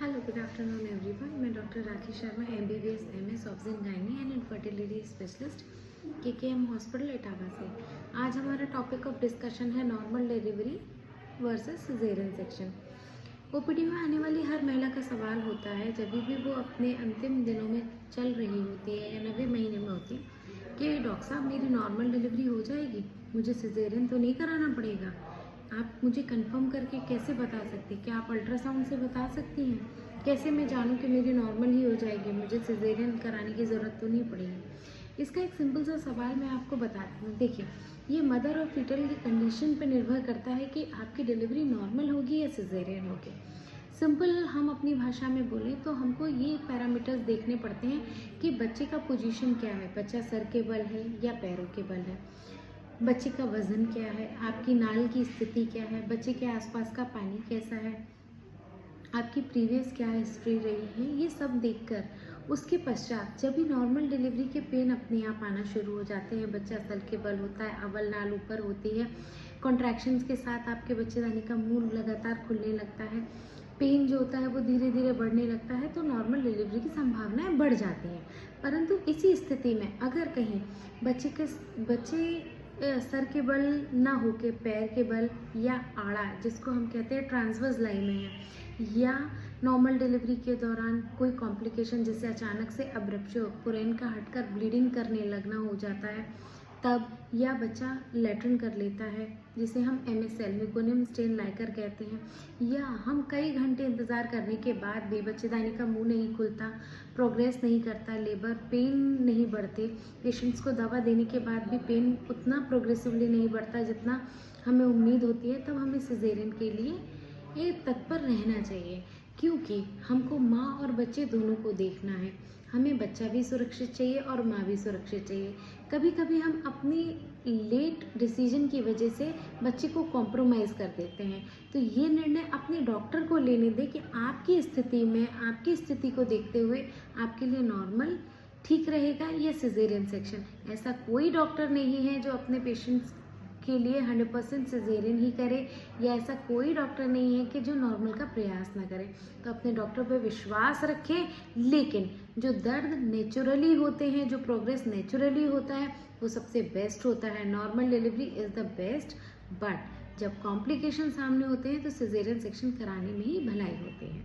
Hello, good afternoon everyone. मैं doctor Rakhi Sharma, MBBS MS obs and gynae and infertility specialist, KKM hospital Etawah से। आज हमारा topic of discussion है normal delivery versus caesarean section. OPD में आने वाली हर महिला का सवाल होता है, जब भी वो अपने अंतिम दिनों में चल रही होती है या 90 महीने में होती है, कि डॉक्टर साहब मेरी नॉर्मल डिलीवरी हो जाएगी, मुझे सिजेरियन तो नहीं कराना पड़ेगा। आप मुझे कंफर्म करके कैसे बता सकती हैं? क्या आप अल्ट्रासाउंड से बता सकती हैं? कैसे मैं जानूं कि मेरी नॉर्मल ही हो जाएगी, मुझे सिजेरियन कराने की ज़रूरत तो नहीं पड़ेगी? इसका एक सिंपल सा सवाल मैं आपको बताती हूँ। देखिए, ये मदर और फीटल की कंडीशन पर निर्भर करता है कि आपकी डिलीवरी नॉर्मल होगी या सिजेरियन होगी। सिंपल हम अपनी भाषा में बोलें तो हमको ये पैरामीटर्स देखने पड़ते हैं कि बच्चे का पोजीशन क्या है, बच्चा सर के बल है या पैरों के बल है, बच्चे का वजन क्या है, आपकी नाल की स्थिति क्या है, बच्चे के आसपास का पानी कैसा है, आपकी प्रीवियस क्या हिस्ट्री रही है। ये सब देखकर उसके पश्चात जब भी नॉर्मल डिलीवरी के पेन अपने आप आना शुरू हो जाते हैं, बच्चा सर के बल होता है, अवल नाल ऊपर होती है, कॉन्ट्रैक्शंस के साथ आपके बच्चेदानी का मुंह लगातार खुलने लगता है, पेन जो होता है वो धीरे धीरे बढ़ने लगता है, तो नॉर्मल डिलीवरी की संभावनाएं बढ़ जाती हैं। परंतु इसी स्थिति में अगर कहीं बच्चे सर के बल ना होके पैर के बल या आड़ा, जिसको हम कहते हैं ट्रांसवर्स लाइन में है, या नॉर्मल डिलीवरी के दौरान कोई कॉम्प्लिकेशन जैसे अचानक से अब्रप्शन पुरैन का हटकर ब्लीडिंग करने लगना हो जाता है तब, या बच्चा लैट्रिन कर लेता है जिसे हम MSL मेकोनियम स्टेन लाइकर कहते हैं, या हम कई घंटे इंतज़ार करने के बाद भी बच्चेदानी का मुंह नहीं खुलता, प्रोग्रेस नहीं करता, लेबर पेन नहीं बढ़ते, पेशेंट्स को दवा देने के बाद भी पेन उतना प्रोग्रेसिवली नहीं बढ़ता जितना हमें उम्मीद होती है, तब हमें सिजेरियन के लिए ये तत्पर रहना चाहिए, क्योंकि हमको माँ और बच्चे दोनों को देखना है। हमें बच्चा भी सुरक्षित चाहिए और माँ भी सुरक्षित चाहिए। कभी कभी हम अपनी लेट डिसीजन की वजह से बच्चे को कॉम्प्रोमाइज़ कर देते हैं, तो ये निर्णय अपने डॉक्टर को लेने दें कि आपकी स्थिति में, आपकी स्थिति को देखते हुए आपके लिए नॉर्मल ठीक रहेगा या सिजेरियन सेक्शन। ऐसा कोई डॉक्टर नहीं है जो अपने पेशेंट्स के लिए 100% सिजेरियन ही करे, या ऐसा कोई डॉक्टर नहीं है कि जो नॉर्मल का प्रयास ना करे। तो अपने डॉक्टर पर विश्वास रखें, लेकिन जो दर्द नेचुरली होते हैं, जो प्रोग्रेस नेचुरली होता है, वो सबसे बेस्ट होता है। Normal delivery is the best, but जब कॉम्प्लिकेशन सामने होते हैं तो सिजेरियन सेक्शन कराने में ही भलाई होती है।